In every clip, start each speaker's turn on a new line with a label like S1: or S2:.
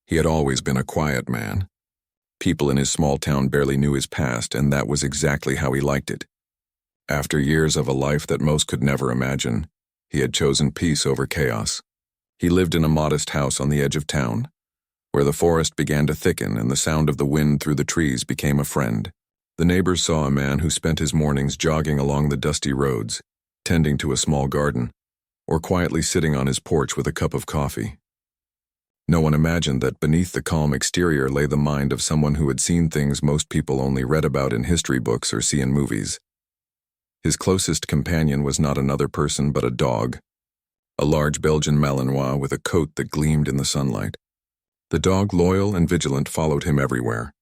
S1: He had always been a quiet man. People in his small town barely knew his past, and that was exactly how he liked it. After years of a life that most could never imagine, he had chosen peace over chaos. He lived in a modest house on the edge of town, where the forest began to thicken and the sound of the wind through the trees became a friend. The neighbors saw a man who spent his mornings jogging along the dusty roads, tending to a small garden, or quietly sitting on his porch with a cup of coffee. No one imagined that beneath the calm exterior lay the mind of someone who had seen things most people only read about in history books or see in movies. His closest companion was not another person but a dog, a large Belgian Malinois with a coat that gleamed in the sunlight. The dog, loyal and vigilant, followed him everywhere.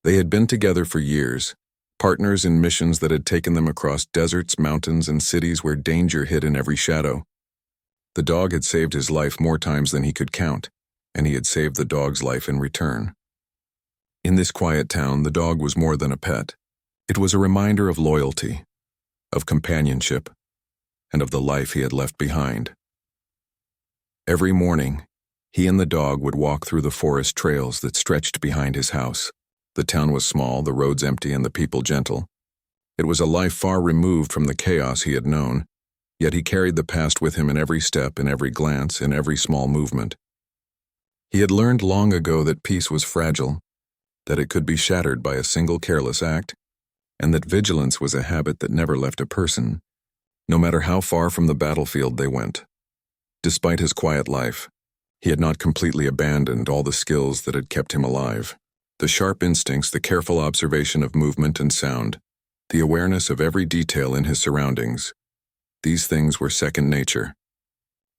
S1: They had been together for years, partners in missions that had taken them across deserts, mountains, and cities where danger hid in every shadow. The dog had saved his life more times than he could count, and he had saved the dog's life in return. In this quiet town, the dog was more than a pet. It was a reminder of loyalty, of companionship, and of the life he had left behind. Every morning, he and the dog would walk through the forest trails that stretched behind his house. The town was small, the roads empty, and the people gentle. It was a life far removed from the chaos he had known, yet he carried the past with him in every step, in every glance, in every small movement. He had learned long ago that peace was fragile, that it could be shattered by a single careless act, and that vigilance was a habit that never left a person, no matter how far from the battlefield they went. Despite his quiet life, he had not completely abandoned all the skills that had kept him alive. The sharp instincts, the careful observation of movement and sound, the awareness of every detail in his surroundings. These things were second nature.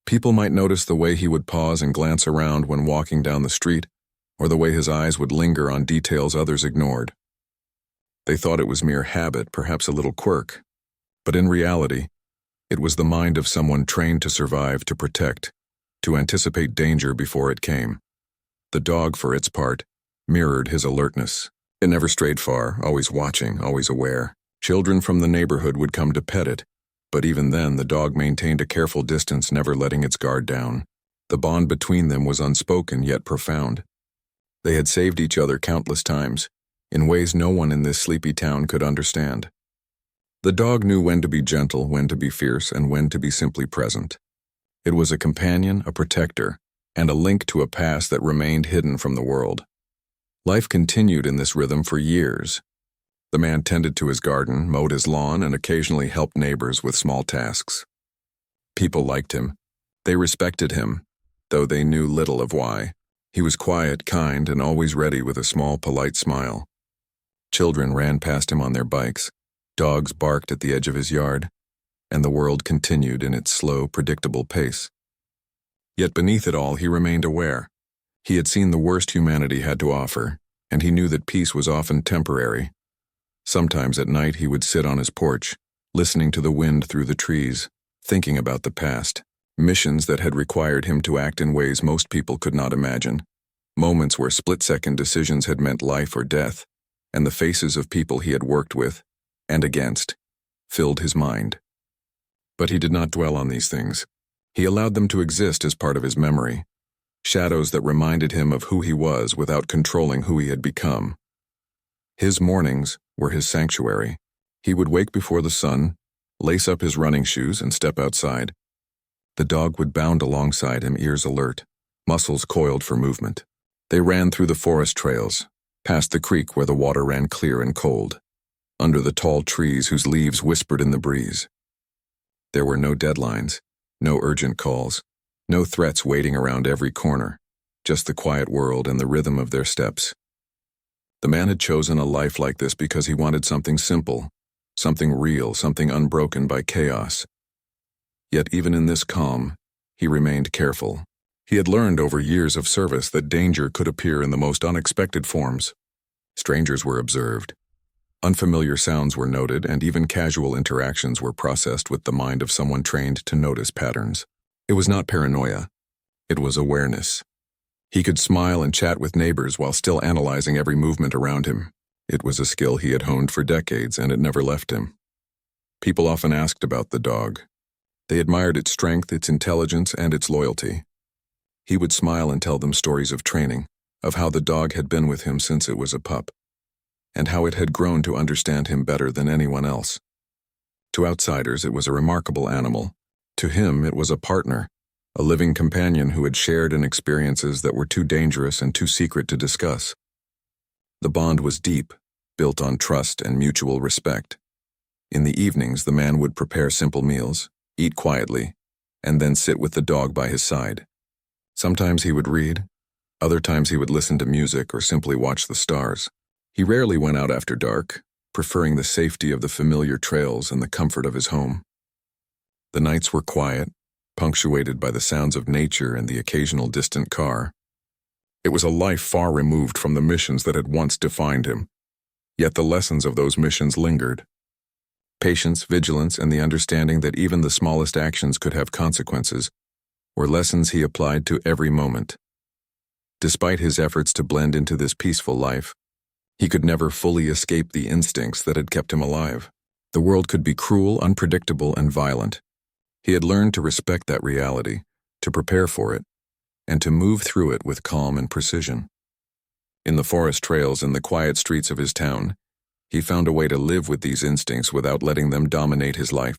S1: People might notice the way he would pause and glance around when walking down the street, or the way his eyes would linger on details others ignored. They thought it was mere habit, perhaps a little quirk, but in reality, it was the mind of someone trained to survive, to protect, to anticipate danger before it came. The dog, for its part, mirrored his alertness. It never strayed far, always watching, always aware. Children from the neighborhood would come to pet it, but even then the dog maintained a careful distance, never letting its guard down. The bond between them was unspoken yet profound. They had saved each other countless times, in ways no one in this sleepy town could understand. The dog knew when to be gentle, when to be fierce, and when to be simply present. It was a companion, a protector, and a link to a past that remained hidden from the world. Life continued in this rhythm for years. The man tended to his garden, mowed his lawn, and occasionally helped neighbors with small tasks. People liked him. They respected him, though they knew little of why. He was quiet, kind, and always ready with a small, polite smile. Children ran past him on their bikes. Dogs barked at the edge of his yard, and the world continued in its slow, predictable pace. Yet beneath it all, he remained aware. He had seen the worst humanity had to offer, and he knew that peace was often temporary. Sometimes at night he would sit on his porch, listening to the wind through the trees, thinking about the past, missions that had required him to act in ways most people could not imagine, moments where split-second decisions had meant life or death, and the faces of people he had worked with, and against, filled his mind. But he did not dwell on these things. He allowed them to exist as part of his memory, shadows that reminded him of who he was without controlling who he had become. His mornings were his sanctuary. He would wake before the sun, lace up his running shoes, and step outside. The dog would bound alongside him, ears alert, muscles coiled for movement. They ran through the forest trails, past the creek where the water ran clear and cold, under the tall trees whose leaves whispered in the breeze. There were no deadlines, no urgent calls, no threats waiting around every corner, just the quiet world and the rhythm of their steps. The man had chosen a life like this because he wanted something simple, something real, something unbroken by chaos. Yet even in this calm, he remained careful. He had learned over years of service that danger could appear in the most unexpected forms. Strangers were observed. Unfamiliar sounds were noted, and even casual interactions were processed with the mind of someone trained to notice patterns. It was not paranoia. It was awareness. He could smile and chat with neighbors while still analyzing every movement around him. It was a skill he had honed for decades, and it never left him. People often asked about the dog. They admired its strength, its intelligence, and its loyalty. He would smile and tell them stories of training, of how the dog had been with him since it was a pup, and how it had grown to understand him better than anyone else. To outsiders, it was a remarkable animal. To him, it was a partner, a living companion who had shared in experiences that were too dangerous and too secret to discuss. The bond was deep, built on trust and mutual respect. In the evenings, the man would prepare simple meals, eat quietly, and then sit with the dog by his side. Sometimes he would read, other times he would listen to music or simply watch the stars. He rarely went out after dark, preferring the safety of the familiar trails and the comfort of his home. The nights were quiet, punctuated by the sounds of nature and the occasional distant car. It was a life far removed from the missions that had once defined him, yet the lessons of those missions lingered. Patience, vigilance, and the understanding that even the smallest actions could have consequences were lessons he applied to every moment. Despite his efforts to blend into this peaceful life, he could never fully escape the instincts that had kept him alive. The world could be cruel, unpredictable, and violent. He had learned to respect that reality, to prepare for it, and to move through it with calm and precision. In the forest trails and the quiet streets of his town, he found a way to live with these instincts without letting them dominate his life.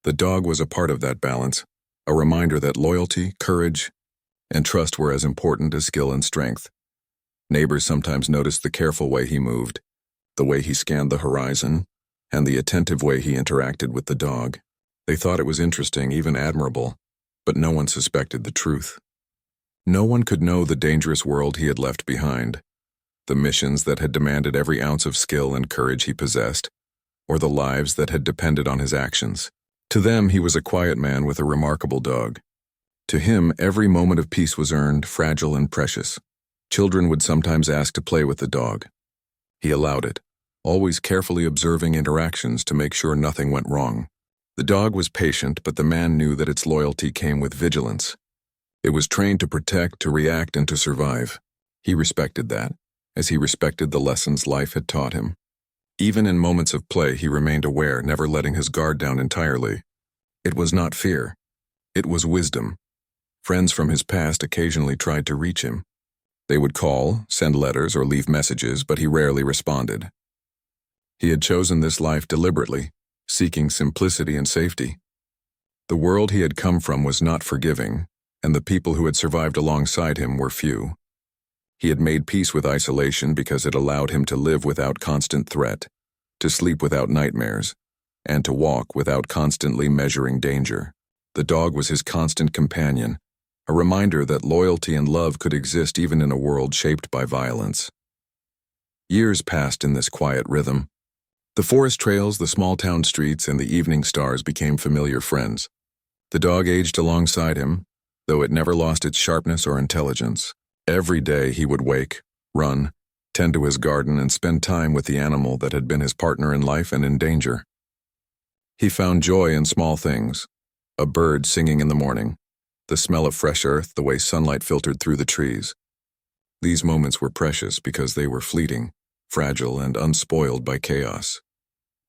S1: The dog was a part of that balance, a reminder that loyalty, courage, and trust were as important as skill and strength. Neighbors sometimes noticed the careful way he moved, the way he scanned the horizon, and the attentive way he interacted with the dog. They thought it was interesting, even admirable, but no one suspected the truth. No one could know the dangerous world he had left behind, the missions that had demanded every ounce of skill and courage he possessed, or the lives that had depended on his actions. To them, he was a quiet man with a remarkable dog. To him, every moment of peace was earned, fragile and precious. Children would sometimes ask to play with the dog. He allowed it, always carefully observing interactions to make sure nothing went wrong. The dog was patient, but the man knew that its loyalty came with vigilance. It was trained to protect, to react, and to survive. He respected that, as he respected the lessons life had taught him. Even in moments of play, he remained aware, never letting his guard down entirely. It was not fear. It was wisdom. Friends from his past occasionally tried to reach him. They would call, send letters, or leave messages, but he rarely responded. He had chosen this life deliberately, seeking simplicity and safety. The world he had come from was not forgiving, and the people who had survived alongside him were few. He had made peace with isolation because it allowed him to live without constant threat, to sleep without nightmares, and to walk without constantly measuring danger. The dog was his constant companion, a reminder that loyalty and love could exist even in a world shaped by violence. Years passed in this quiet rhythm. The forest trails, the small-town streets, and the evening stars became familiar friends. The dog aged alongside him, though it never lost its sharpness or intelligence. Every day he would wake, run, tend to his garden, and spend time with the animal that had been his partner in life and in danger. He found joy in small things: a bird singing in the morning, the smell of fresh earth, the way sunlight filtered through the trees. These moments were precious because they were fleeting, fragile, and unspoiled by chaos.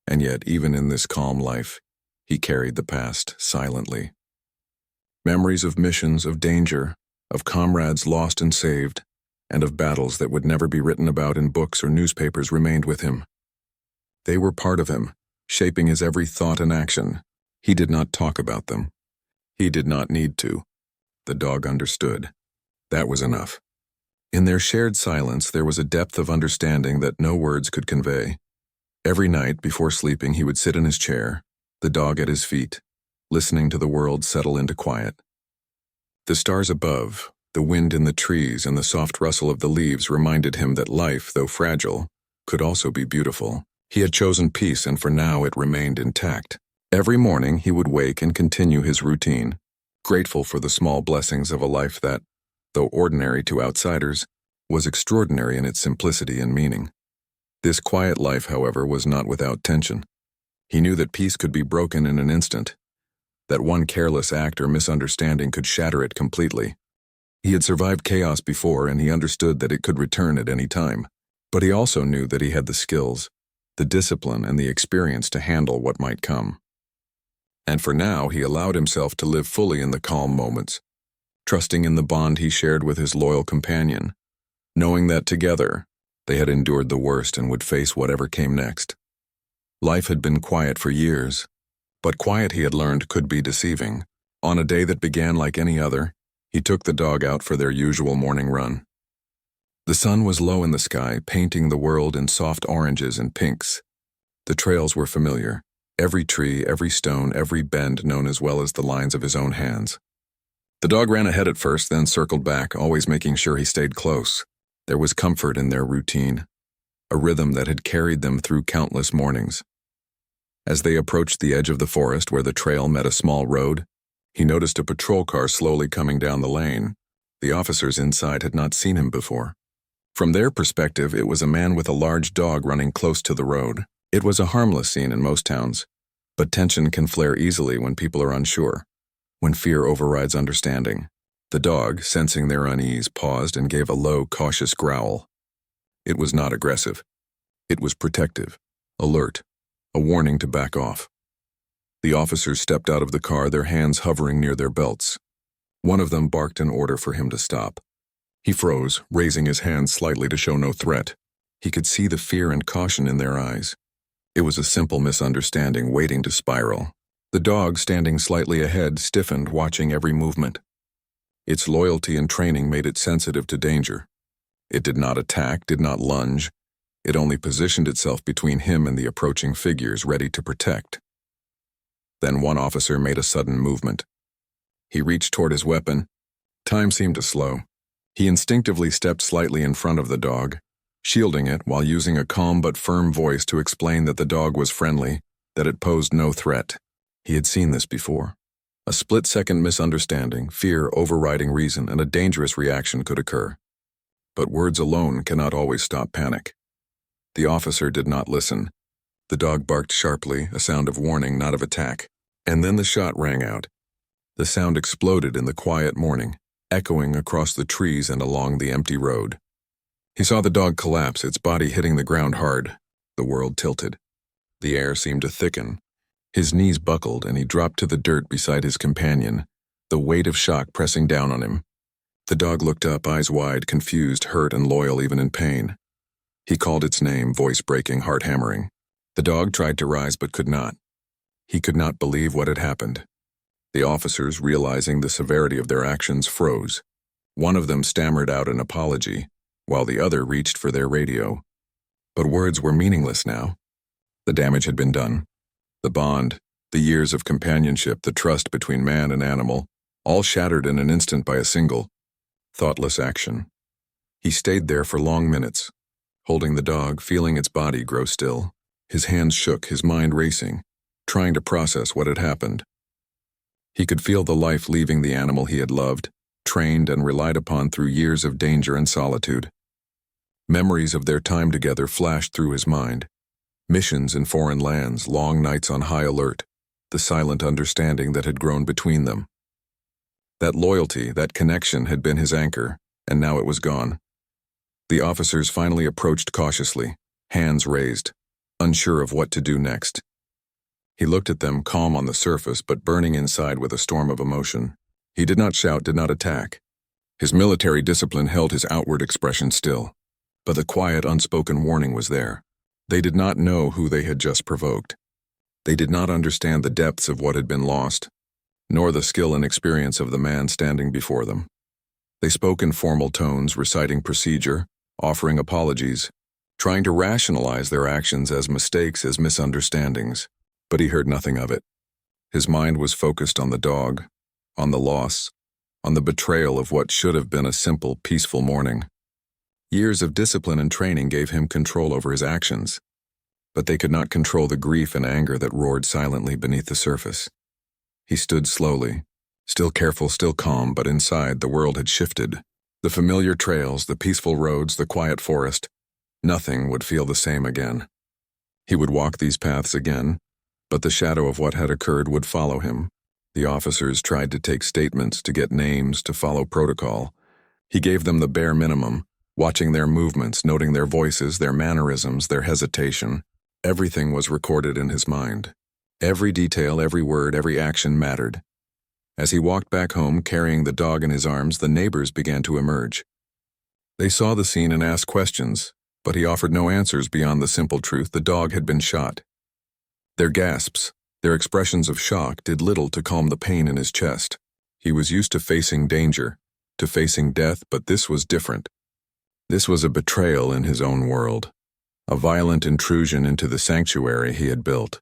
S1: And yet, even in this calm life, he carried the past silently. Memories of missions, of danger, of comrades lost and saved, and of battles that would never be written about in books or newspapers remained with him. They were part of him, shaping his every thought and action. He did not talk about them. He did not need to. The dog understood. That was enough. In their shared silence, there was a depth of understanding that no words could convey. Every night, before sleeping, he would sit in his chair, the dog at his feet, listening to the world settle into quiet. The stars above, the wind in the trees, and the soft rustle of the leaves reminded him that life, though fragile, could also be beautiful. He had chosen peace, and for now it remained intact. Every morning he would wake and continue his routine, grateful for the small blessings of a life that, though ordinary to outsiders, was extraordinary in its simplicity and meaning. This quiet life, however, was not without tension. He knew that peace could be broken in an instant, that one careless act or misunderstanding could shatter it completely. He had survived chaos before, and he understood that it could return at any time. But he also knew that he had the skills, the discipline, and the experience to handle what might come. And for now, he allowed himself to live fully in the calm moments, trusting in the bond he shared with his loyal companion, knowing that together they had endured the worst and would face whatever came next. Life had been quiet for years, but quiet, he had learned, could be deceiving. On a day that began like any other, he took the dog out for their usual morning run. The sun was low in the sky, painting the world in soft oranges and pinks. The trails were familiar, every tree, every stone, every bend known as well as the lines of his own hands. The dog ran ahead at first, then circled back, always making sure he stayed close. There was comfort in their routine, a rhythm that had carried them through countless mornings. As they approached the edge of the forest where the trail met a small road, he noticed a patrol car slowly coming down the lane. The officers inside had not seen him before. From their perspective, it was a man with a large dog running close to the road. It was a harmless scene in most towns, but tension can flare easily when people are unsure, when fear overrides understanding. The dog, sensing their unease, paused and gave a low, cautious growl. It was not aggressive. It was protective, alert, a warning to back off. The officers stepped out of the car, their hands hovering near their belts. One of them barked an order for him to stop. He froze, raising his hands slightly to show no threat. He could see the fear and caution in their eyes. It was a simple misunderstanding waiting to spiral. The dog, standing slightly ahead, stiffened, watching every movement. Its loyalty and training made it sensitive to danger. It did not attack, did not lunge. It only positioned itself between him and the approaching figures, ready to protect. Then one officer made a sudden movement. He reached toward his weapon. Time seemed to slow. He instinctively stepped slightly in front of the dog, shielding it while using a calm but firm voice to explain that the dog was friendly, that it posed no threat. He had seen this before. A split-second misunderstanding, fear overriding reason, and a dangerous reaction could occur. But words alone cannot always stop panic. The officer did not listen. The dog barked sharply, a sound of warning, not of attack. And then the shot rang out. The sound exploded in the quiet morning, echoing across the trees and along the empty road. He saw the dog collapse, its body hitting the ground hard. The world tilted. The air seemed to thicken. His knees buckled and he dropped to the dirt beside his companion, the weight of shock pressing down on him. The dog looked up, eyes wide, confused, hurt and loyal even in pain. He called its name, voice breaking, heart hammering. The dog tried to rise but could not. He could not believe what had happened. The officers, realizing the severity of their actions, froze. One of them stammered out an apology, while the other reached for their radio. But words were meaningless now. The damage had been done. The bond, the years of companionship, the trust between man and animal, all shattered in an instant by a single, thoughtless action. He stayed there for long minutes, holding the dog, feeling its body grow still. His hands shook, his mind racing, trying to process what had happened. He could feel the life leaving the animal he had loved, trained and relied upon through years of danger and solitude. Memories of their time together flashed through his mind. Missions in foreign lands, long nights on high alert, the silent understanding that had grown between them. That loyalty, that connection had been his anchor, and now it was gone. The officers finally approached cautiously, hands raised, unsure of what to do next. He looked at them, calm on the surface, but burning inside with a storm of emotion. He did not shout, did not attack. His military discipline held his outward expression still. But the quiet, unspoken warning was there. They did not know who they had just provoked. They did not understand the depths of what had been lost, nor the skill and experience of the man standing before them. They spoke in formal tones, reciting procedure, offering apologies, trying to rationalize their actions as mistakes, as misunderstandings. But he heard nothing of it. His mind was focused on the dog, on the loss, on the betrayal of what should have been a simple, peaceful morning. Years of discipline and training gave him control over his actions, but they could not control the grief and anger that roared silently beneath the surface. He stood slowly, still careful, still calm, but inside the world had shifted. The familiar trails, the peaceful roads, the quiet forest, nothing would feel the same again. He would walk these paths again, but the shadow of what had occurred would follow him. The officers tried to take statements, to get names, to follow protocol. He gave them the bare minimum, watching their movements, noting their voices, their mannerisms, their hesitation. Everything was recorded in his mind. Every detail, every word, every action mattered. As he walked back home, carrying the dog in his arms, the neighbors began to emerge. They saw the scene and asked questions, but he offered no answers beyond the simple truth the dog had been shot. Their gasps, their expressions of shock did little to calm the pain in his chest. He was used to facing danger, to facing death, but this was different. This was a betrayal in his own world, a violent intrusion into the sanctuary he had built.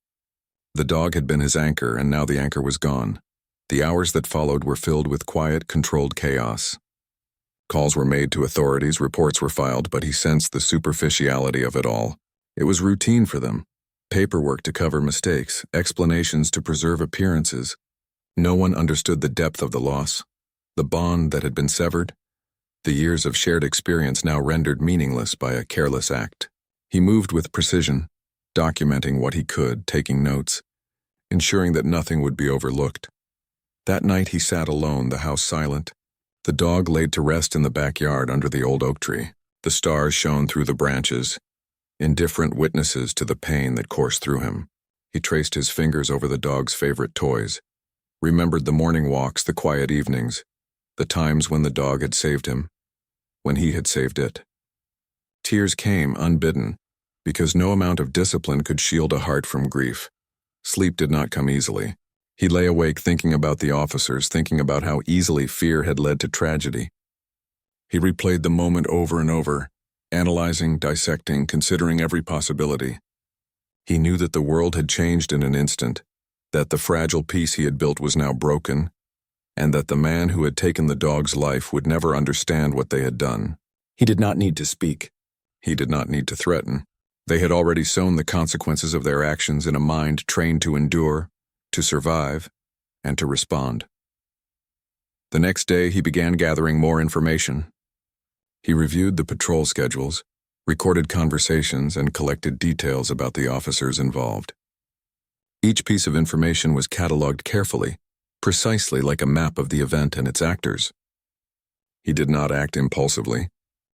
S1: The dog had been his anchor, and now the anchor was gone. The hours that followed were filled with quiet, controlled chaos. Calls were made to authorities, reports were filed, but he sensed the superficiality of it all. It was routine for them. Paperwork to cover mistakes, explanations to preserve appearances. No one understood the depth of the loss, the bond that had been severed, the years of shared experience now rendered meaningless by a careless act. He moved with precision, documenting what he could, taking notes, ensuring that nothing would be overlooked. That night he sat alone, the house silent. The dog laid to rest in the backyard under the old oak tree. The stars shone through the branches, indifferent witnesses to the pain that coursed through him. He traced his fingers over the dog's favorite toys, remembered the morning walks, the quiet evenings, the times when the dog had saved him, when he had saved it. Tears came unbidden, because no amount of discipline could shield a heart from grief. Sleep did not come easily. He lay awake thinking about the officers, thinking about how easily fear had led to tragedy. He replayed the moment over and over, analyzing, dissecting, considering every possibility. He knew that the world had changed in an instant, that the fragile peace he had built was now broken, and that the man who had taken the dog's life would never understand what they had done. He did not need to speak. He did not need to threaten. They had already sown the consequences of their actions in a mind trained to endure, to survive, and to respond. The next day, he began gathering more information. He reviewed the patrol schedules, recorded conversations, and collected details about the officers involved. Each piece of information was cataloged carefully, precisely like a map of the event and its actors. He did not act impulsively.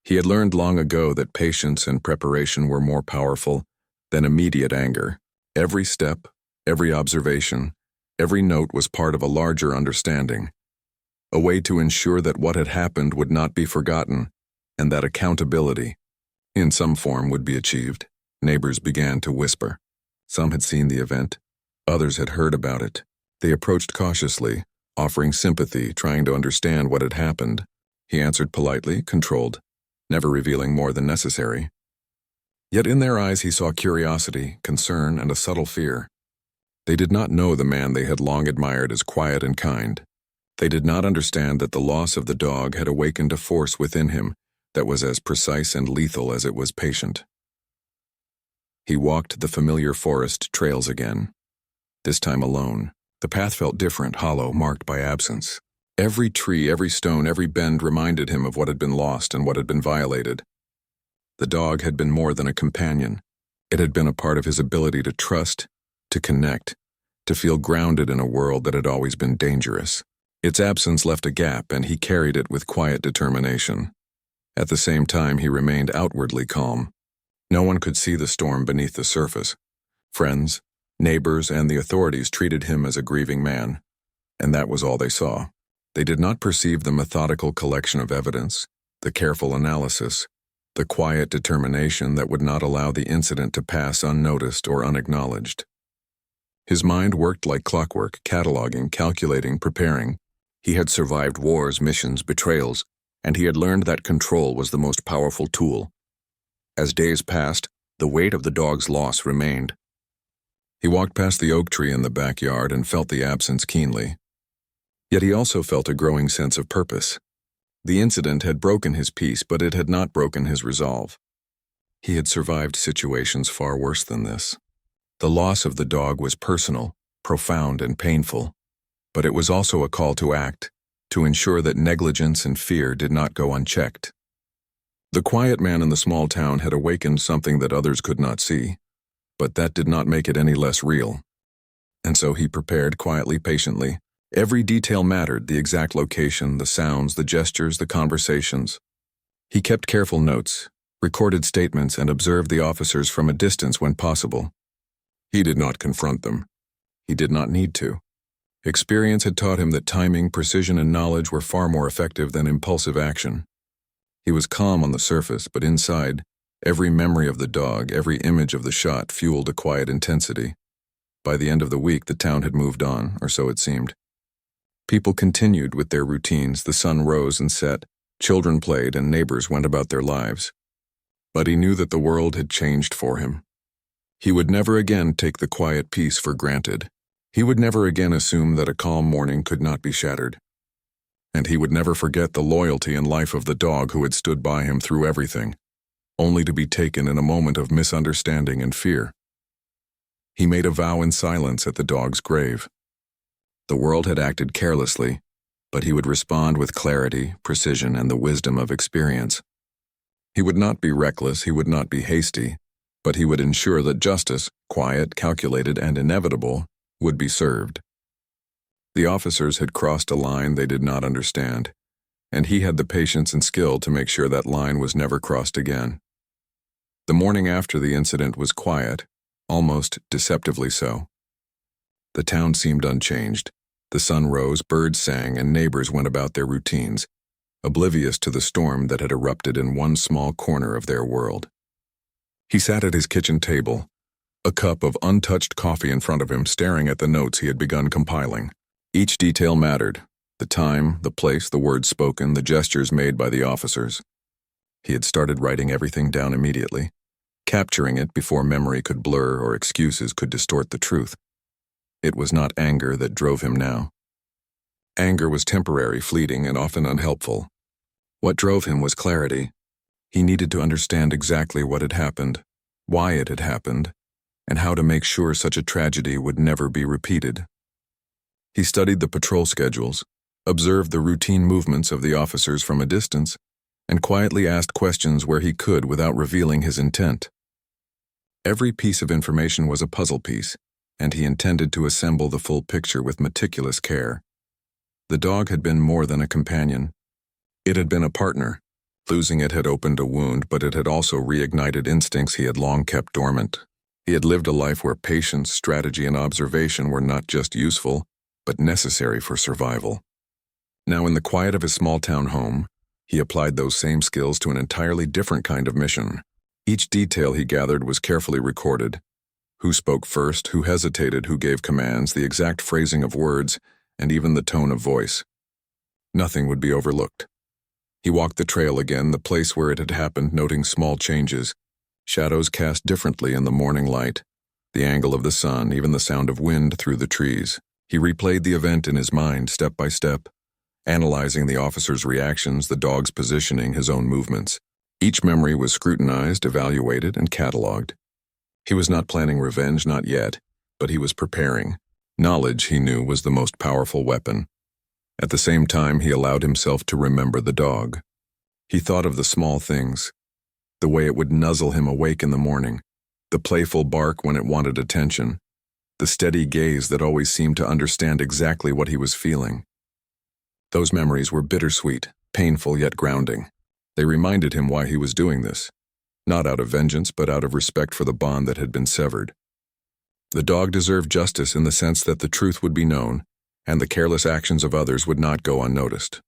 S1: He had learned long ago that patience and preparation were more powerful than immediate anger. Every step, every observation, every note was part of a larger understanding, a way to ensure that what had happened would not be forgotten, and that accountability, in some form, would be achieved. Neighbors began to whisper. Some had seen the event. Others had heard about it. They approached cautiously, offering sympathy, trying to understand what had happened. He answered politely, controlled, never revealing more than necessary. Yet in their eyes he saw curiosity, concern, and a subtle fear. They did not know the man they had long admired as quiet and kind. They did not understand that the loss of the dog had awakened a force within him that was as precise and lethal as it was patient. He walked the familiar forest trails again, this time alone. The path felt different, hollow, marked by absence. Every tree, every stone, every bend reminded him of what had been lost and what had been violated. The dog had been more than a companion. It had been a part of his ability to trust, to connect, to feel grounded in a world that had always been dangerous. Its absence left a gap, and he carried it with quiet determination. At the same time, he remained outwardly calm. No one could see the storm beneath the surface. Friends, neighbors, and the authorities treated him as a grieving man, and that was all they saw. They did not perceive the methodical collection of evidence, the careful analysis, the quiet determination that would not allow the incident to pass unnoticed or unacknowledged. His mind worked like clockwork, cataloging, calculating, preparing. He had survived wars, missions, betrayals, and he had learned that control was the most powerful tool. As days passed, the weight of the dog's loss remained. He walked past the oak tree in the backyard and felt the absence keenly. Yet he also felt a growing sense of purpose. The incident had broken his peace, but it had not broken his resolve. He had survived situations far worse than this. The loss of the dog was personal, profound, and painful, but it was also a call to act, to ensure that negligence and fear did not go unchecked. The quiet man in the small town had awakened something that others could not see, but that did not make it any less real. And so he prepared quietly, patiently. Every detail mattered, the exact location, the sounds, the gestures, the conversations. He kept careful notes, recorded statements, and observed the officers from a distance when possible. He did not confront them. He did not need to. Experience had taught him that timing, precision, and knowledge were far more effective than impulsive action. He was calm on the surface, but inside, every memory of the dog, every image of the shot fueled a quiet intensity. By the end of the week, the town had moved on, or so it seemed. People continued with their routines, the sun rose and set, children played, and neighbors went about their lives. But he knew that the world had changed for him. He would never again take the quiet peace for granted. He would never again assume that a calm morning could not be shattered. And he would never forget the loyalty and life of the dog who had stood by him through everything, only to be taken in a moment of misunderstanding and fear. He made a vow in silence at the dog's grave. The world had acted carelessly, but he would respond with clarity, precision, and the wisdom of experience. He would not be reckless, he would not be hasty, but he would ensure that justice, quiet, calculated, and inevitable, would be served. The officers had crossed a line they did not understand, and he had the patience and skill to make sure that line was never crossed again. The morning after the incident was quiet, almost deceptively so. The town seemed unchanged. The sun rose, birds sang, and neighbors went about their routines, oblivious to the storm that had erupted in one small corner of their world. He sat at his kitchen table, a cup of untouched coffee in front of him, staring at the notes he had begun compiling. Each detail mattered: the time, the place, the words spoken, the gestures made by the officers. He had started writing everything down immediately, capturing it before memory could blur or excuses could distort the truth. It was not anger that drove him now. Anger was temporary, fleeting, and often unhelpful. What drove him was clarity. He needed to understand exactly what had happened, why it had happened, and how to make sure such a tragedy would never be repeated. He studied the patrol schedules, observed the routine movements of the officers from a distance, and quietly asked questions where he could without revealing his intent. Every piece of information was a puzzle piece, and he intended to assemble the full picture with meticulous care. The dog had been more than a companion. It had been a partner. Losing it had opened a wound, but it had also reignited instincts he had long kept dormant. He had lived a life where patience, strategy, and observation were not just useful, but necessary for survival. Now, in the quiet of his small-town home, he applied those same skills to an entirely different kind of mission. Each detail he gathered was carefully recorded: who spoke first, who hesitated, who gave commands, the exact phrasing of words, and even the tone of voice. Nothing would be overlooked. He walked the trail again, the place where it had happened, noting small changes: shadows cast differently in the morning light, the angle of the sun, even the sound of wind through the trees. He replayed the event in his mind, step by step, analyzing the officer's reactions, the dog's positioning, his own movements. Each memory was scrutinized, evaluated, and catalogued. He was not planning revenge, not yet, but he was preparing. Knowledge, he knew, was the most powerful weapon. At the same time, he allowed himself to remember the dog. He thought of the small things: the way it would nuzzle him awake in the morning, the playful bark when it wanted attention, the steady gaze that always seemed to understand exactly what he was feeling. Those memories were bittersweet, painful yet grounding. They reminded him why he was doing this, not out of vengeance, but out of respect for the bond that had been severed. The dog deserved justice in the sense that the truth would be known, and the careless actions of others would not go unnoticed.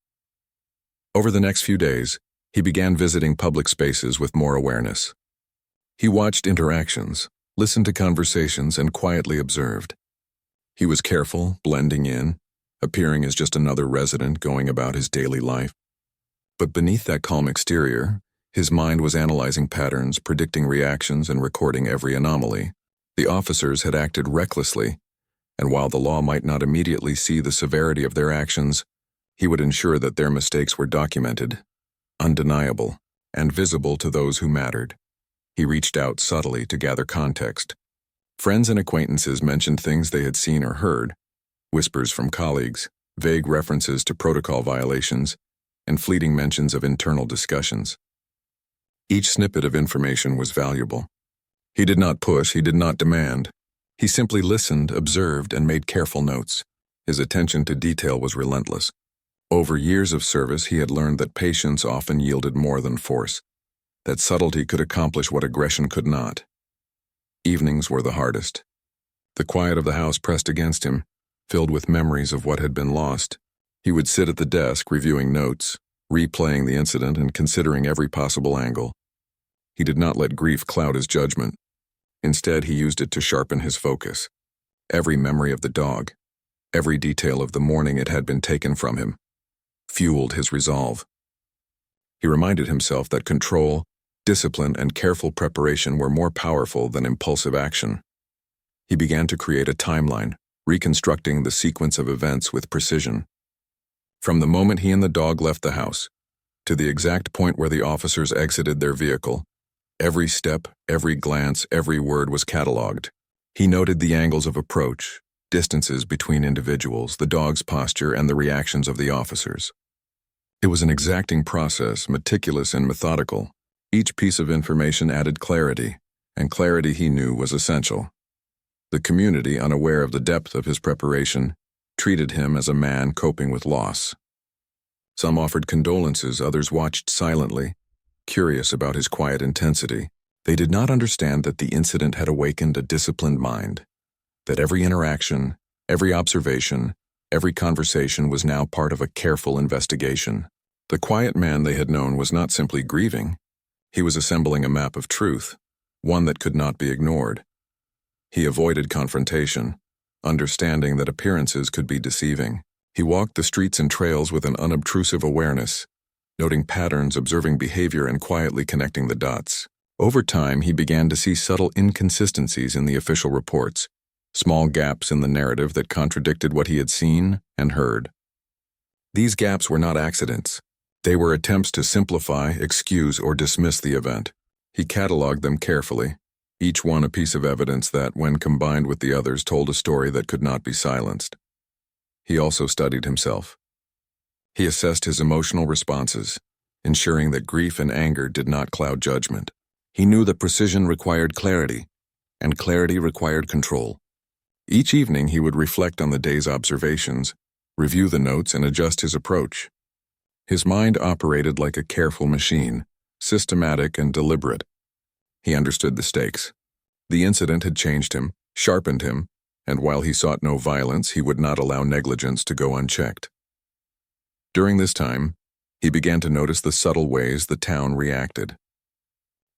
S1: Over the next few days, he began visiting public spaces with more awareness. He watched interactions, listened to conversations, and quietly observed. He was careful, blending in, appearing as just another resident going about his daily life. But beneath that calm exterior, his mind was analyzing patterns, predicting reactions, and recording every anomaly. The officers had acted recklessly, and while the law might not immediately see the severity of their actions, he would ensure that their mistakes were documented, undeniable, and visible to those who mattered. He reached out subtly to gather context. Friends and acquaintances mentioned things they had seen or heard, whispers from colleagues, vague references to protocol violations, and fleeting mentions of internal discussions. Each snippet of information was valuable. He did not push, he did not demand. He simply listened, observed, and made careful notes. His attention to detail was relentless. Over years of service, he had learned that patience often yielded more than force, that subtlety could accomplish what aggression could not. Evenings were the hardest. The quiet of the house pressed against him, filled with memories of what had been lost. He would sit at the desk reviewing notes, replaying the incident and considering every possible angle. He did not let grief cloud his judgment. Instead, he used it to sharpen his focus. Every memory of the dog, every detail of the morning it had been taken from him, fueled his resolve. He reminded himself that control, discipline, and careful preparation were more powerful than impulsive action. He began to create a timeline, reconstructing the sequence of events with precision. From the moment he and the dog left the house, to the exact point where the officers exited their vehicle, every step, every glance, every word was catalogued. He noted the angles of approach, distances between individuals, the dog's posture, and the reactions of the officers. It was an exacting process, meticulous and methodical. Each piece of information added clarity, and clarity he knew was essential. The community, unaware of the depth of his preparation, treated him as a man coping with loss. Some offered condolences, others watched silently, curious about his quiet intensity. They did not understand that the incident had awakened a disciplined mind, that every interaction, every observation, every conversation was now part of a careful investigation. The quiet man they had known was not simply grieving. He was assembling a map of truth, one that could not be ignored. He avoided confrontation, understanding that appearances could be deceiving. He walked the streets and trails with an unobtrusive awareness, noting patterns, observing behavior, and quietly connecting the dots. Over time, he began to see subtle inconsistencies in the official reports, small gaps in the narrative that contradicted what he had seen and heard. These gaps were not accidents. They were attempts to simplify, excuse, or dismiss the event. He cataloged them carefully, each one a piece of evidence that, when combined with the others, told a story that could not be silenced. He also studied himself. He assessed his emotional responses, ensuring that grief and anger did not cloud judgment. He knew that precision required clarity, and clarity required control. Each evening he would reflect on the day's observations, review the notes, and adjust his approach. His mind operated like a careful machine, systematic and deliberate. He understood the stakes. The incident had changed him, sharpened him, and while he sought no violence, he would not allow negligence to go unchecked. During this time, he began to notice the subtle ways the town reacted.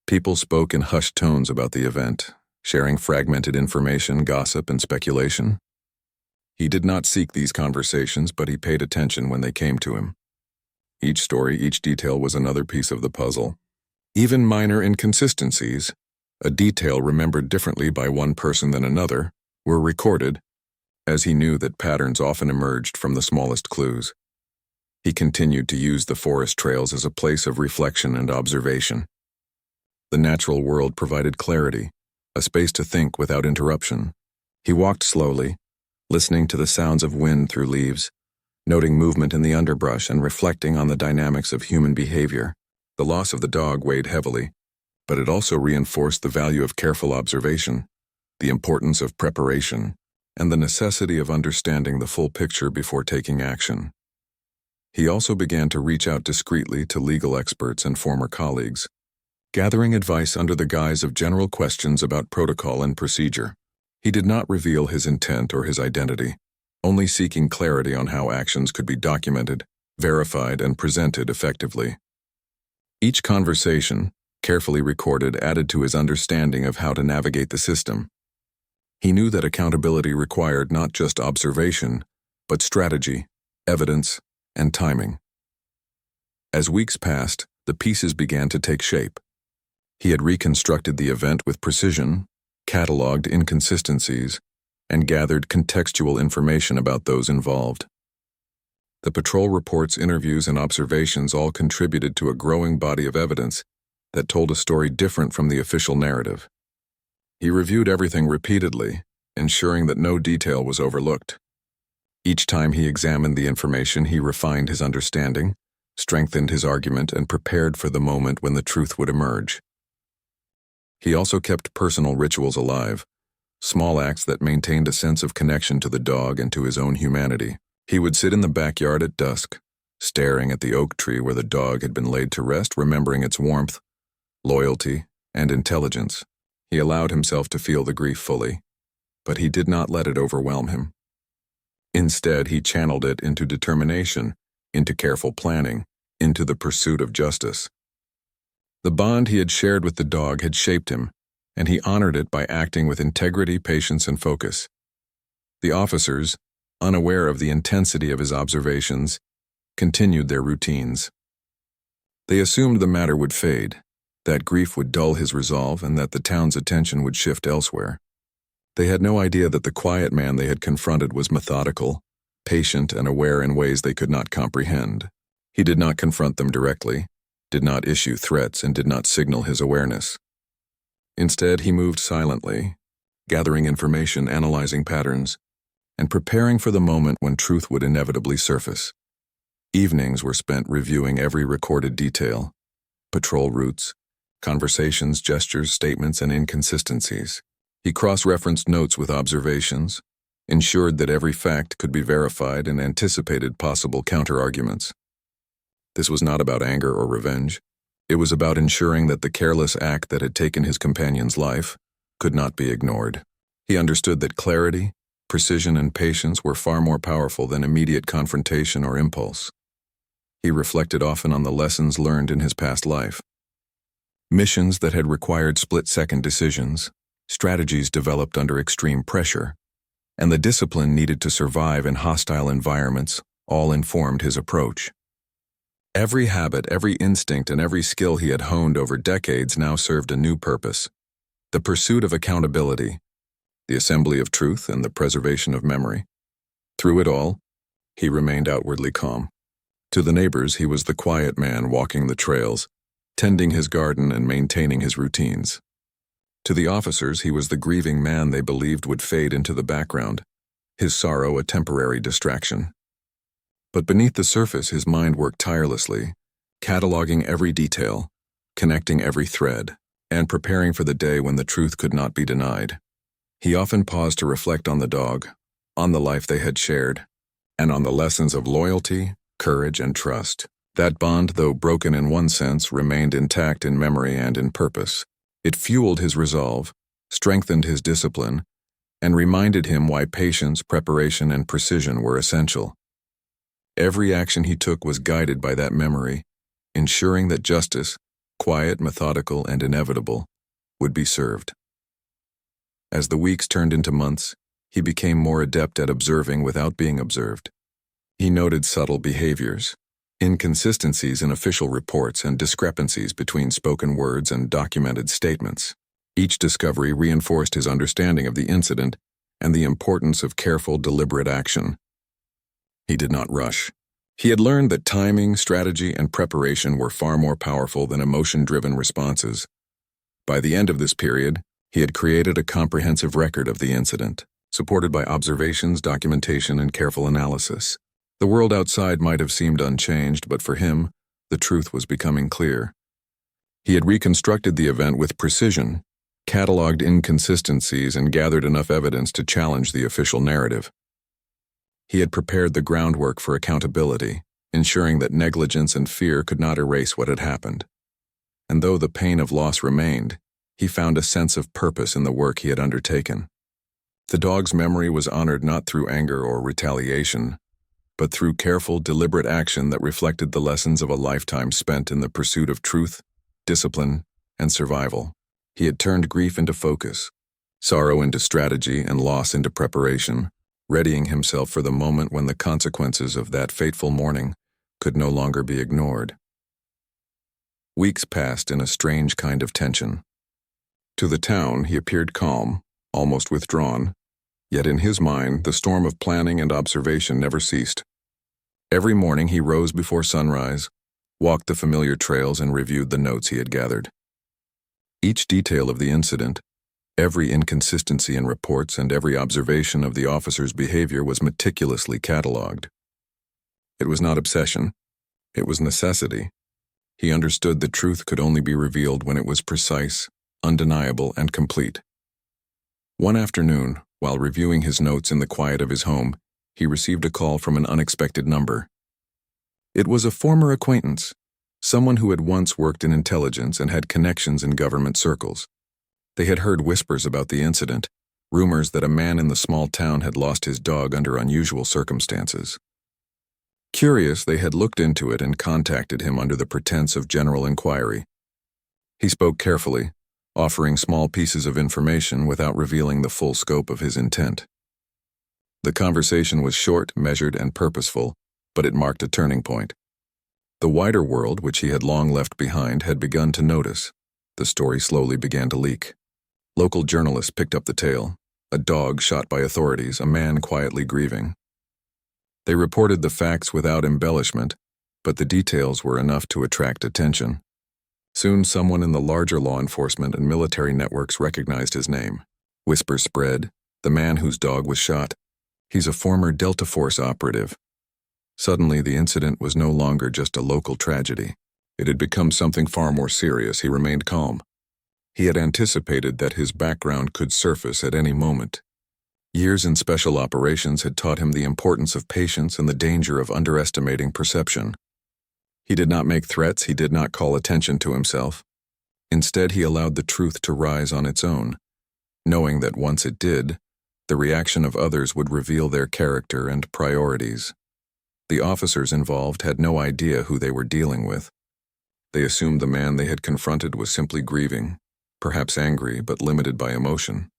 S1: People spoke in hushed tones about the event, sharing fragmented information, gossip, and speculation. He did not seek these conversations, but he paid attention when they came to him. Each story, each detail was another piece of the puzzle. Even minor inconsistencies, a detail remembered differently by one person than another, were recorded, as he knew that patterns often emerged from the smallest clues. He continued to use the forest trails as a place of reflection and observation. The natural world provided clarity, a space to think without interruption. He walked slowly, listening to the sounds of wind through leaves, noting movement in the underbrush and reflecting on the dynamics of human behavior. The loss of the dog weighed heavily, but it also reinforced the value of careful observation, the importance of preparation, and the necessity of understanding the full picture before taking action. He also began to reach out discreetly to legal experts and former colleagues, gathering advice under the guise of general questions about protocol and procedure. He did not reveal his intent or his identity, only seeking clarity on how actions could be documented, verified, and presented effectively. Each conversation, carefully recorded, added to his understanding of how to navigate the system. He knew that accountability required not just observation, but strategy, evidence, and timing. As weeks passed, the pieces began to take shape. He had reconstructed the event with precision, cataloged inconsistencies, and gathered contextual information about those involved. The patrol reports, interviews, and observations all contributed to a growing body of evidence that told a story different from the official narrative. He reviewed everything repeatedly, ensuring that no detail was overlooked. Each time he examined the information, he refined his understanding, strengthened his argument, and prepared for the moment when the truth would emerge. He also kept personal rituals alive, small acts that maintained a sense of connection to the dog and to his own humanity. He would sit in the backyard at dusk, staring at the oak tree where the dog had been laid to rest, remembering its warmth, loyalty, and intelligence. He allowed himself to feel the grief fully, but he did not let it overwhelm him. Instead, he channeled it into determination, into careful planning, into the pursuit of justice. The bond he had shared with the dog had shaped him, and he honored it by acting with integrity, patience, and focus. The officers, unaware of the intensity of his observations, continued their routines. They assumed the matter would fade, that grief would dull his resolve, and that the town's attention would shift elsewhere. They had no idea that the quiet man they had confronted was methodical, patient, and aware in ways they could not comprehend. He did not confront them directly, did not issue threats, and did not signal his awareness. Instead, he moved silently, gathering information, analyzing patterns, and preparing for the moment when truth would inevitably surface. Evenings were spent reviewing every recorded detail: patrol routes, conversations, gestures, statements, and inconsistencies. He cross-referenced notes with observations, ensured that every fact could be verified, and anticipated possible counter-arguments. This was not about anger or revenge. It was about ensuring that the careless act that had taken his companion's life could not be ignored. He understood that clarity, precision, and patience were far more powerful than immediate confrontation or impulse. He reflected often on the lessons learned in his past life. Missions that had required split-second decisions, strategies developed under extreme pressure, and the discipline needed to survive in hostile environments all informed his approach. Every habit, every instinct, and every skill he had honed over decades now served a new purpose: the pursuit of accountability, the assembly of truth, and the preservation of memory. Through it all, he remained outwardly calm. To the neighbors, he was the quiet man walking the trails, tending his garden and maintaining his routines. To the officers, he was the grieving man they believed would fade into the background, his sorrow a temporary distraction. But beneath the surface, his mind worked tirelessly, cataloging every detail, connecting every thread, and preparing for the day when the truth could not be denied. He often paused to reflect on the dog, on the life they had shared, and on the lessons of loyalty, courage, and trust. That bond, though broken in one sense, remained intact in memory and in purpose. It fueled his resolve, strengthened his discipline, and reminded him why patience, preparation, and precision were essential. Every action he took was guided by that memory, ensuring that justice, quiet, methodical, and inevitable, would be served. As the weeks turned into months, he became more adept at observing without being observed. He noted subtle behaviors, inconsistencies in official reports, and discrepancies between spoken words and documented statements. Each discovery reinforced his understanding of the incident and the importance of careful, deliberate action. He did not rush. He had learned that timing, strategy, and preparation were far more powerful than emotion-driven responses. By the end of this period, he had created a comprehensive record of the incident, supported by observations, documentation, and careful analysis. The world outside might have seemed unchanged, but for him, the truth was becoming clear. He had reconstructed the event with precision, cataloged inconsistencies, and gathered enough evidence to challenge the official narrative. He had prepared the groundwork for accountability, ensuring that negligence and fear could not erase what had happened. And though the pain of loss remained, he found a sense of purpose in the work he had undertaken. The dog's memory was honored not through anger or retaliation, but through careful, deliberate action that reflected the lessons of a lifetime spent in the pursuit of truth, discipline, and survival. He had turned grief into focus, sorrow into strategy, and loss into preparation, readying himself for the moment when the consequences of that fateful morning could no longer be ignored. Weeks passed in a strange kind of tension. To the town, he appeared calm, almost withdrawn, yet in his mind, the storm of planning and observation never ceased. Every morning he rose before sunrise, walked the familiar trails, and reviewed the notes he had gathered. Each detail of the incident, every inconsistency in reports, and every observation of the officer's behavior was meticulously catalogued. It was not obsession, it was necessity. He understood the truth could only be revealed when it was precise, undeniable, and complete. One afternoon, while reviewing his notes in the quiet of his home, he received a call from an unexpected number. It was a former acquaintance, someone who had once worked in intelligence and had connections in government circles. They had heard whispers about the incident, rumors that a man in the small town had lost his dog under unusual circumstances. Curious, they had looked into it and contacted him under the pretense of general inquiry. He spoke carefully, offering small pieces of information without revealing the full scope of his intent. The conversation was short, measured, and purposeful, but it marked a turning point. The wider world, which he had long left behind, had begun to notice. The story slowly began to leak. Local journalists picked up the tale. A dog shot by authorities, a man quietly grieving. They reported the facts without embellishment, but the details were enough to attract attention. Soon someone in the larger law enforcement and military networks recognized his name. Whispers spread, the man whose dog was shot. He's a former Delta Force operative. Suddenly, the incident was no longer just a local tragedy. It had become something far more serious. He remained calm. He had anticipated that his background could surface at any moment. Years in special operations had taught him the importance of patience and the danger of underestimating perception. He did not make threats, he did not call attention to himself. Instead, he allowed the truth to rise on its own, knowing that once it did, the reaction of others would reveal their character and priorities. The officers involved had no idea who they were dealing with. They assumed the man they had confronted was simply grieving, perhaps angry, but limited by emotion.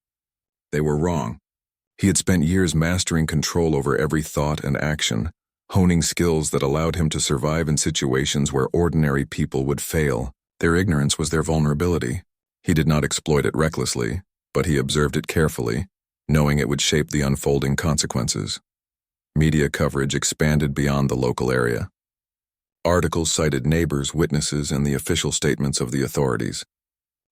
S1: They were wrong. He had spent years mastering control over every thought and action, honing skills that allowed him to survive in situations where ordinary people would fail. Their ignorance was their vulnerability. He did not exploit it recklessly, but he observed it carefully, knowing it would shape the unfolding consequences. Media coverage expanded beyond the local area. Articles cited neighbors, witnesses, and the official statements of the authorities.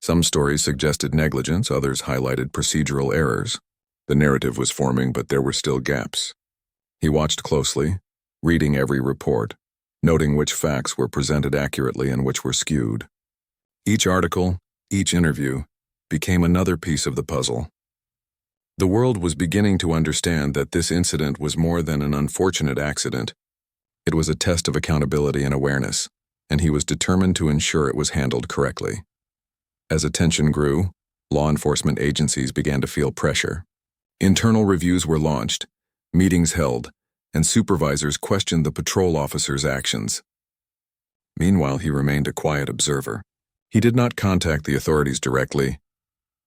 S1: Some stories suggested negligence, others highlighted procedural errors. The narrative was forming, but there were still gaps. He watched closely, reading every report, noting which facts were presented accurately and which were skewed. Each article, each interview, became another piece of the puzzle. The world was beginning to understand that this incident was more than an unfortunate accident. It was a test of accountability and awareness, and he was determined to ensure it was handled correctly. As attention grew, law enforcement agencies began to feel pressure. Internal reviews were launched, meetings held, and supervisors questioned the patrol officers' actions. Meanwhile, he remained a quiet observer. He did not contact the authorities directly,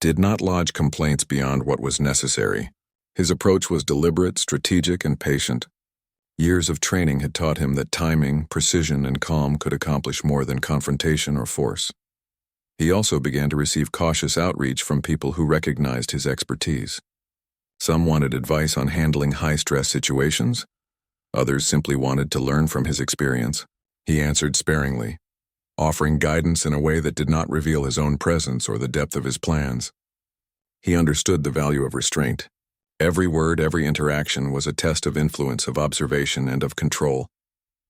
S1: did not lodge complaints beyond what was necessary. His approach was deliberate, strategic, and patient. Years of training had taught him that timing, precision, and calm could accomplish more than confrontation or force. He also began to receive cautious outreach from people who recognized his expertise. Some wanted advice on handling high-stress situations. Others simply wanted to learn from his experience. He answered sparingly, offering guidance in a way that did not reveal his own presence or the depth of his plans. He understood the value of restraint. Every word, every interaction was a test of influence, of observation, and of control.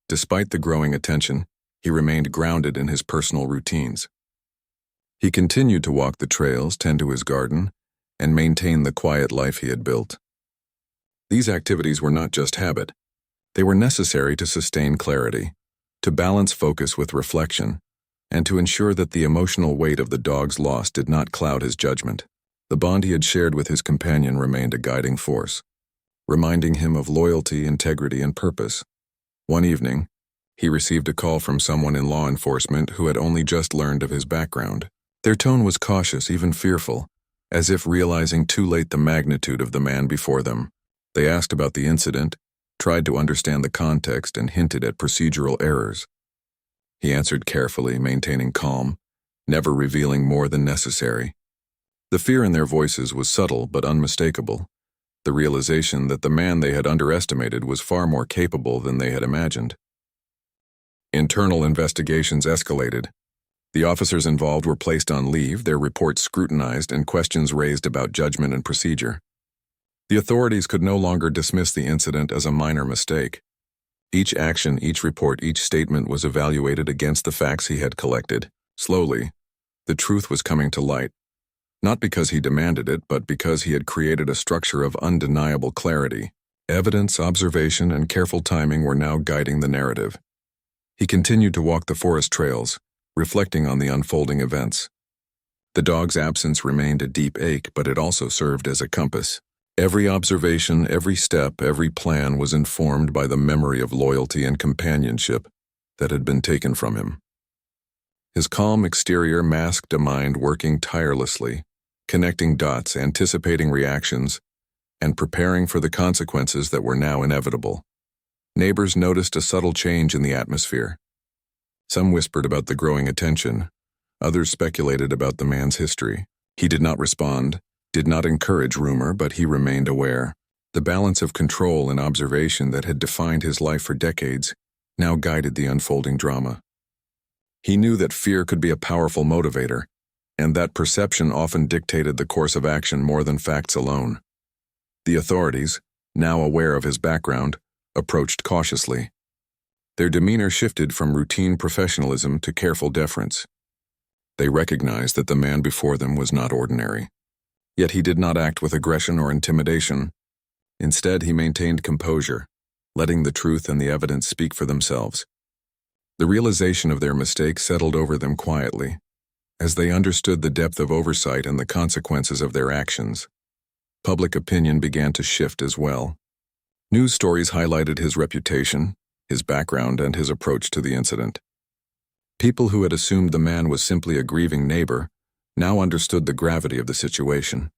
S1: Despite the growing attention, he remained grounded in his personal routines. He continued to walk the trails, tend to his garden, and maintain the quiet life he had built. These activities were not just habit. They were necessary to sustain clarity, to balance focus with reflection, and to ensure that the emotional weight of the dog's loss did not cloud his judgment. The bond he had shared with his companion remained a guiding force, reminding him of loyalty, integrity, and purpose. One evening, he received a call from someone in law enforcement who had only just learned of his background. Their tone was cautious, even fearful, as if realizing too late the magnitude of the man before them. They asked about the incident, tried to understand the context, and hinted at procedural errors. He answered carefully, maintaining calm, never revealing more than necessary. The fear in their voices was subtle but unmistakable, the realization that the man they had underestimated was far more capable than they had imagined. Internal investigations escalated. The officers involved were placed on leave, their reports scrutinized, and questions raised about judgment and procedure. The authorities could no longer dismiss the incident as a minor mistake. Each action, each report, each statement was evaluated against the facts he had collected. Slowly, the truth was coming to light, not because he demanded it, but because he had created a structure of undeniable clarity. Evidence, observation, and careful timing were now guiding the narrative. He continued to walk the forest trails, reflecting on the unfolding events. The dog's absence remained a deep ache, but it also served as a compass. Every observation, every step, every plan was informed by the memory of loyalty and companionship that had been taken from him. His calm exterior masked a mind working tirelessly, connecting dots, anticipating reactions, and preparing for the consequences that were now inevitable. Neighbors noticed a subtle change in the atmosphere. Some whispered about the growing attention. Others speculated about the man's history. He did not respond, did not encourage rumor, but he remained aware. The balance of control and observation that had defined his life for decades now guided the unfolding drama. He knew that fear could be a powerful motivator, and that perception often dictated the course of action more than facts alone. The authorities, now aware of his background, approached cautiously. Their demeanor shifted from routine professionalism to careful deference. They recognized that the man before them was not ordinary. Yet he did not act with aggression or intimidation. Instead, he maintained composure, letting the truth and the evidence speak for themselves. The realization of their mistake settled over them quietly, as they understood the depth of oversight and the consequences of their actions. Public opinion began to shift as well. News stories highlighted his reputation, his background, and his approach to the incident. People who had assumed the man was simply a grieving neighbor now understood the gravity of the situation.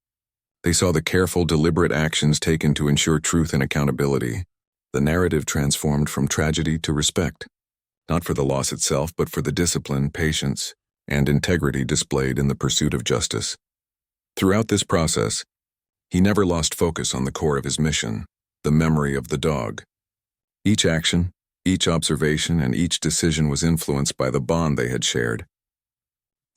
S1: They saw the careful, deliberate actions taken to ensure truth and accountability. The narrative transformed from tragedy to respect, not for the loss itself, but for the discipline, patience, and integrity displayed in the pursuit of justice. Throughout this process, he never lost focus on the core of his mission, the memory of the dog. Each action, each observation, and each decision was influenced by the bond they had shared.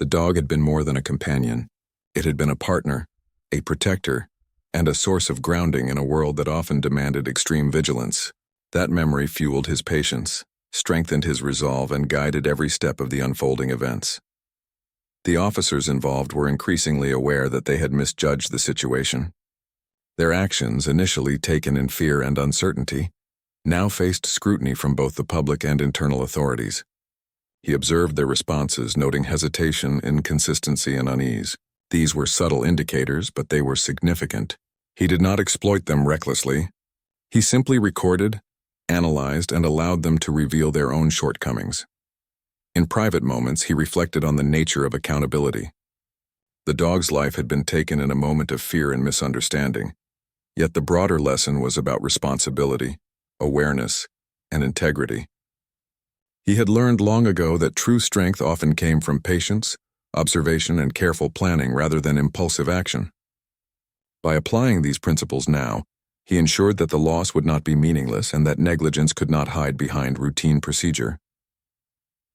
S1: The dog had been more than a companion. It had been a partner, a protector, and a source of grounding in a world that often demanded extreme vigilance. That memory fueled his patience, strengthened his resolve, and guided every step of the unfolding events. The officers involved were increasingly aware that they had misjudged the situation. Their actions, initially taken in fear and uncertainty, now faced scrutiny from both the public and internal authorities. He observed their responses, noting hesitation, inconsistency, and unease. These were subtle indicators, but they were significant. He did not exploit them recklessly. He simply recorded, analyzed, and allowed them to reveal their own shortcomings. In private moments, he reflected on the nature of accountability. The dog's life had been taken in a moment of fear and misunderstanding, yet the broader lesson was about responsibility, awareness, and integrity. He had learned long ago that true strength often came from patience, observation, and careful planning rather than impulsive action. By applying these principles now, he ensured that the loss would not be meaningless and that negligence could not hide behind routine procedure.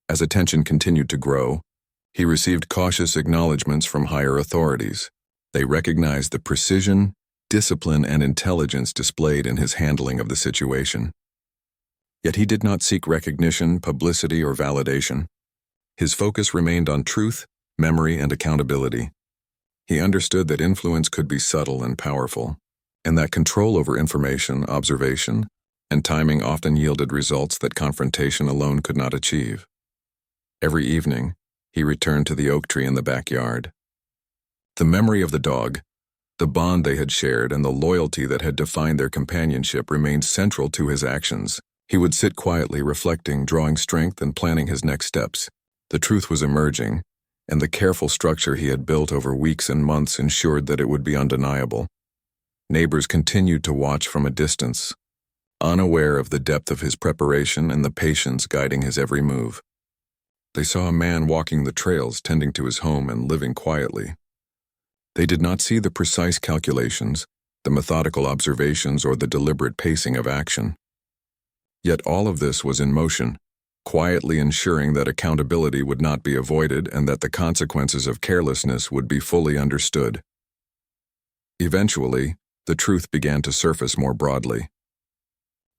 S1: As attention continued to grow, he received cautious acknowledgments from higher authorities. They recognized the precision, discipline, and intelligence displayed in his handling of the situation. Yet he did not seek recognition, publicity, or validation. His focus remained on truth, memory, and accountability. He understood that influence could be subtle and powerful, and that control over information, observation, and timing often yielded results that confrontation alone could not achieve. Every evening, he returned to the oak tree in the backyard. The memory of the dog, the bond they had shared, and the loyalty that had defined their companionship remained central to his actions. He would sit quietly, reflecting, drawing strength, and planning his next steps. The truth was emerging, and the careful structure he had built over weeks and months ensured that it would be undeniable. Neighbors continued to watch from a distance, unaware of the depth of his preparation and the patience guiding his every move. They saw a man walking the trails, tending to his home and living quietly. They did not see the precise calculations, the methodical observations, or the deliberate pacing of action. Yet all of this was in motion, quietly ensuring that accountability would not be avoided and that the consequences of carelessness would be fully understood. Eventually, the truth began to surface more broadly.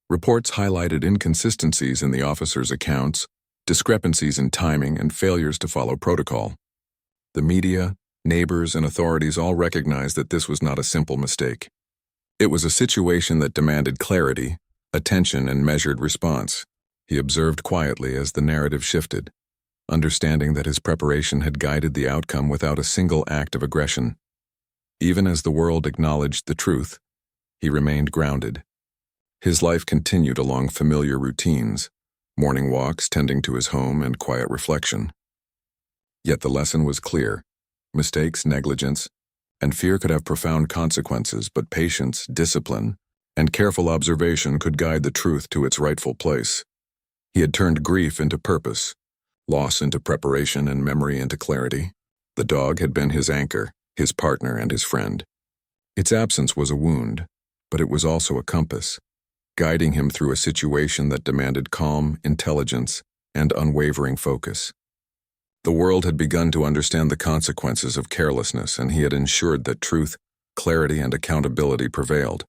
S1: Reports highlighted inconsistencies in the officers' accounts, discrepancies in timing, and failures to follow protocol. The media, neighbors, and authorities all recognized that this was not a simple mistake. It was a situation that demanded clarity, attention, and measured response. He observed quietly as the narrative shifted, understanding that his preparation had guided the outcome without a single act of aggression. Even as the world acknowledged the truth, He remained grounded. His life continued along familiar routines, morning walks, tending to his home, and quiet reflection. Yet the lesson was clear. Mistakes, negligence, and fear could have profound consequences, but patience, discipline, and careful observation could guide the truth to its rightful place. He had turned grief into purpose, loss into preparation, and memory into clarity. The dog had been his anchor, his partner, and his friend. Its absence was a wound, but it was also a compass, guiding him through a situation that demanded calm, intelligence, and unwavering focus. The world had begun to understand the consequences of carelessness, and he had ensured that truth, clarity, and accountability prevailed.